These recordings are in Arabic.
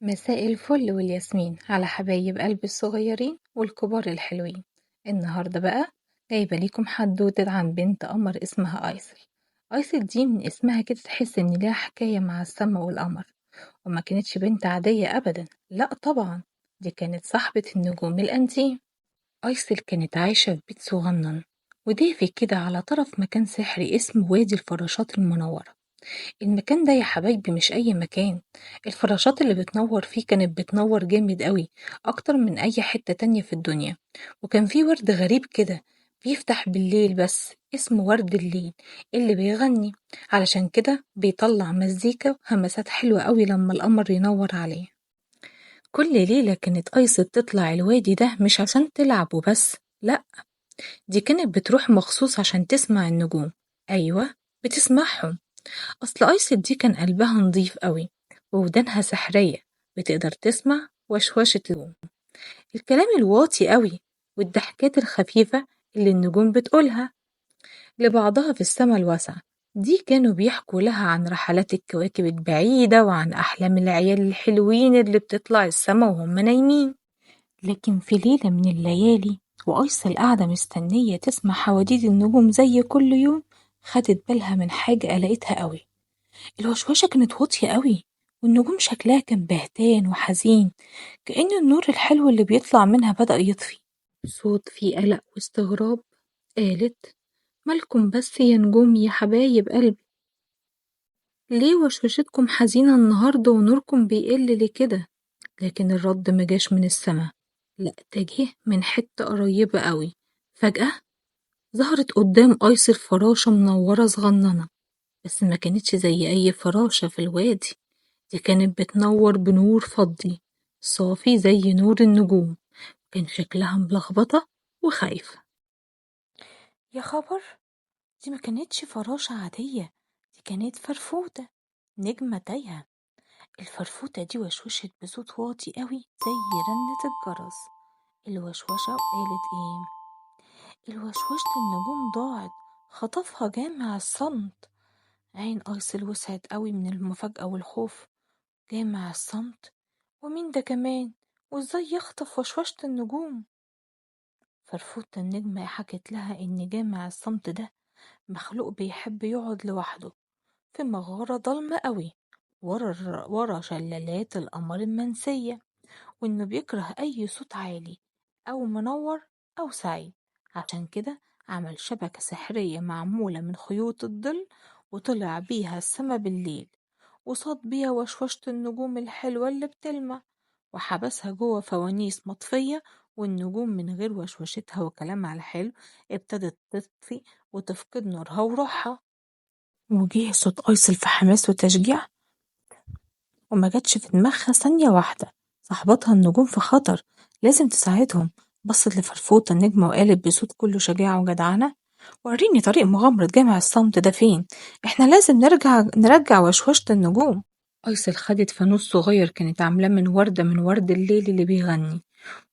مساء الفل والياسمين على حبايب قلبي الصغيرين والكبار الحلوين. النهاردة بقى جايبة ليكم حدوتة عن بنت قمر اسمها أيسل. أيسل دي من اسمها كده تحس إن ليها حكاية مع السما والقمر، وما كانتش بنت عادية أبدا، لأ طبعا، دي كانت صاحبة النجوم الأنتيم. أيسل كانت عايشة في بيت صغنن ودافي كده على طرف مكان سحري اسمه وادي الفراشات المنورة. المكان ده يا حبايبي مش أي مكان، الفراشات اللي بتنور فيه كانت بتنور جامد قوي، أكتر من أي حتة تانية في الدنيا. وكان فيه ورد غريب كده بيفتح بالليل بس اسمه ورد الليل اللي بيغني، علشان كده بيطلع مزيكا وهمسات حلوة قوي لما القمر ينور عليه. كل ليلة كانت أيسة تطلع الوادي ده مش عشان تلعب وبس، لأ، دي كانت بتروح مخصوص عشان تسمع النجوم. أيوة، بتسمعهم. أصل أيسل دي كان قلبها نضيف قوي وودانها سحرية، بتقدر تسمع وشوشة النجوم، الكلام الواطي قوي والضحكات الخفيفة اللي النجوم بتقولها لبعضها في السما الواسعة. دي كانوا بيحكوا لها عن رحلات الكواكب البعيدة وعن أحلام العيال الحلوين اللي بتطلع السما وهم نايمين. لكن في ليلة من الليالي وأيسل قاعدة مستنية تسمع حواديت النجوم زي كل يوم، خدت بالها من حاجة قلقتها قوي. الوشوشة كانت واطية قوي والنجوم شكلها كان بهتان وحزين، كأن النور الحلو اللي بيطلع منها بدأ يطفي. صوت فيه قلق واستغراب. قالت: مالكم بس يا نجوم يا حبايب قلبي؟ ليه وشوشتكم حزينة النهاردة ونوركم بيقل ليه كده؟ لكن الرد مجاش من السما، لأ، ده جه من حتة قريبة قوي. فجأة ظهرت قدام أيسر فراشة منورة صغننة، بس ما كانتش زي أي فراشة في الوادي، دي كانت بتنور بنور فضي صافي زي نور النجوم. كان شكلها ملخبطة وخايفة. يا خبر، دي ما كانتش فراشة عادية، دي كانت فرفوتة، نجمة تايهة. الفرفوتة دي وشوشت بصوت واطي قوي زي رنة الجرس. الوشوشة وقالت ايه؟ الوشوشة النجوم ضاعت، خطفها جامع الصمت. عين أيسل وسعت قوي من المفاجأة والخوف. جامع الصمت؟ ومين ده كمان؟ وازاي يخطف وشوشة النجوم؟ فرفوتة النجمة حكت لها إن جامع الصمت ده مخلوق بيحب يقعد لوحده في مغارة ضلمة قوي ورا شلالات القمر المنسية، وإنه بيكره أي صوت عالي أو منور أو سعيد. عشان كده عمل شبكة سحرية معمولة من خيوط الظل وطلع بيها السما بالليل، وصاد بيها وشوشة النجوم الحلوة اللي بتلمع، وحبسها جوه فوانيس مطفية. والنجوم من غير وشوشتها وكلامها الحلو ابتدت تطفي وتفقد نورها وروحها. وجه صوت أيسل في حماس وتشجيع، وما جاتش في دماغها ثانية واحدة صاحبتها النجوم في خطر، لازم تساعدهم. بصت لفرفوطة النجمة وقالت بصوت كله شجاعة وجدعنة: وريني طريق مغامرة جامع الصمت ده فين، احنا لازم نرجع وشوشة النجوم. أيسل خدت فانوس صغير كانت عاملاه من ورد الليل اللي بيغني،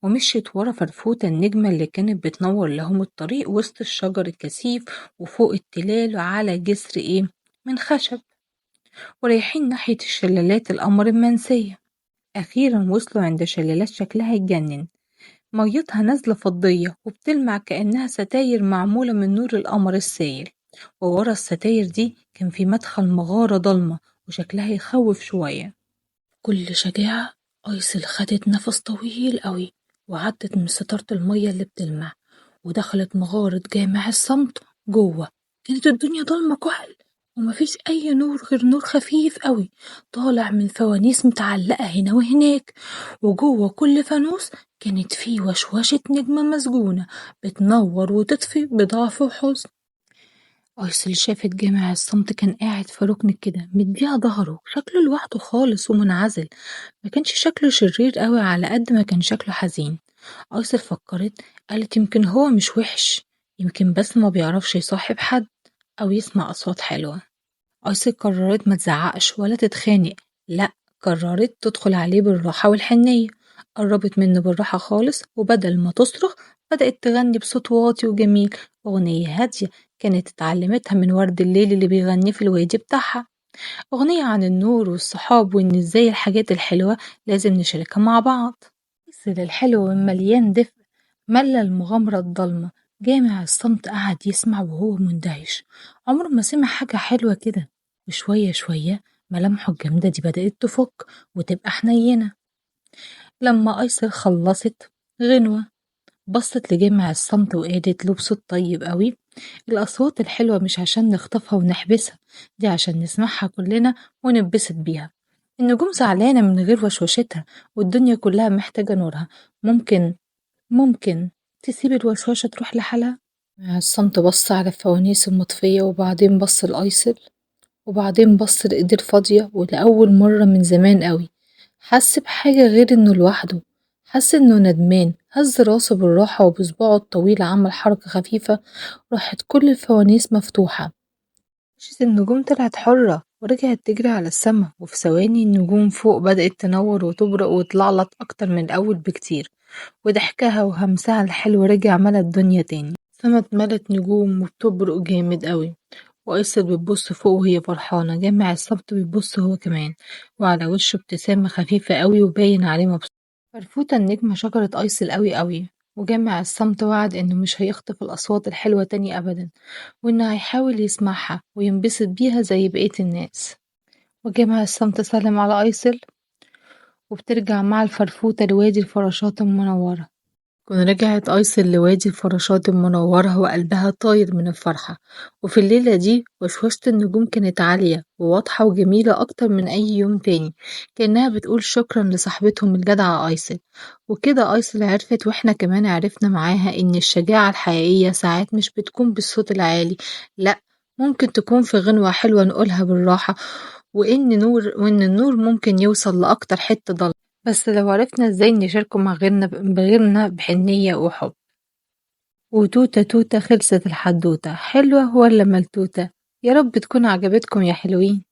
ومشيت ورا فرفوتة النجمة اللي كانت بتنور لهم الطريق وسط الشجر الكثيف وفوق التلال على جسر من خشب، ورايحين ناحية الشلالات القمر المنسية. أخيرا وصلوا عند شلالات شكلها يتجنن، ميتها نازلة فضية وبتلمع كأنها ستاير معمولة من نور القمر السائل. وورا الستاير دي كان في مدخل مغارة ضلمة وشكلها يخوف شوية. كل شجاعة أيسل خدت نفس طويل قوي وعدت من ستارة المية اللي بتلمع ودخلت مغارة جامع الصمت. جوه كانت الدنيا ضلمة كحل ومفيش أي نور غير نور خفيف قوي طالع من فوانيس متعلقة هنا وهناك، وجوه كل فانوس كانت فيه وشوشة نجمة مسجونة بتنور وتطفي بضعف وحزن. أيسل شافت جامع الصمت كان قاعد في ركن كده مديها ظهره، شكله لوحده خالص ومنعزل، ما كانش شكله شرير قوي على قد ما كان شكله حزين. أيسر فكرت، قالت يمكن هو مش وحش، يمكن بس ما بيعرفش يصاحب حد أو يسمع أصوات حلوة. أيسر قررت ما تزعقش ولا تتخانق، لأ، قررت تدخل عليه بالراحة والحنية. قربت منه بالراحة خالص وبدل ما تصرخ بدأت تغني بصوت واطي وجميل، أغنية هادية كانت اتعلمتها من ورد الليل اللي بيغني في الوادي بتاعها. أغنية عن النور والصحاب وإن إزاي الحاجات الحلوة لازم نشاركها مع بعض. السر الحلو والمليان دفء ملى المغامرة الضلمة. جامع الصمت قعد يسمع وهو مندهش، عمره ما سمع حاجة حلوة كده. وشوية شوية ملامحه الجامدة دي بدأت تفك وتبقى حنينة. لما أيسر خلصت غنوة بصت لجامع الصمت وقالت له بصوت طيب قوي: الأصوات الحلوة مش عشان نخطفها ونحبسها، دي عشان نسمعها كلنا ونتبسط بيها. النجوم زعلانة من غير وشوشتها، والدنيا كلها محتاجة نورها. ممكن تسيب الوشوشة تروح لحالها؟ الصمت بص على الفوانيس المطفية وبعدين بص لأيسل وبعدين بص لإيديه الفاضية، ولأول مرة من زمان قوي حس بحاجة غير إنه لوحده. حس إنه ندمان، هز راسه بالراحة وبصباعه الطويل عمل حركة خفيفة، راحت كل الفوانيس مفتوحة. مشيت النجوم طلعت حرة ورجعت تجري على السما، وفي ثواني النجوم فوق بدأت تنور وتبرق وتلعلط أكتر من الأول بكتير، وضحكها وهمسها الحلو رجع ملا الدنيا تاني. السما اتملت نجوم وبتبرق جامد قوي، وأيسر بتبص فوق وهي فرحانة. جامع الصمت بيبص هو كمان، وعلى وشه ابتسامة خفيفة قوي وباين عليه مبسوط. فرفوتة النجمة شكرت أيسل قوي قوي، وجامع الصمت وعد إنه مش هيخطف الأصوات الحلوة تاني أبدا، وإنه هيحاول يسمعها وينبسط بيها زي بقية الناس. وجامع الصمت سلم على أيسل، وبترجع مع الفرفوتة لوادي الفراشات المنورة. رجعت أيسل لوادي الفراشات المنورة وقلبها طاير من الفرحة. وفي الليلة دي وشوشة النجوم كانت عالية وواضحة وجميلة أكتر من أي يوم تاني، كأنها بتقول شكرا لصاحبتهم الجدعة أيسل. وكده أيسل عرفت وإحنا كمان عرفنا معاها إن الشجاعة الحقيقية ساعات مش بتكون بالصوت العالي، لأ، ممكن تكون في غنوة حلوة نقولها بالراحة، وإن النور ممكن يوصل لأكتر حتة ضلمة، بس لو عرفنا ازاي نشاركه مع غيرنا بحنية وحب. وتوتة توتة خلصت الحدوتة، حلوة ولا ملتوتة؟ يا رب تكون عجبتكم يا حلوين.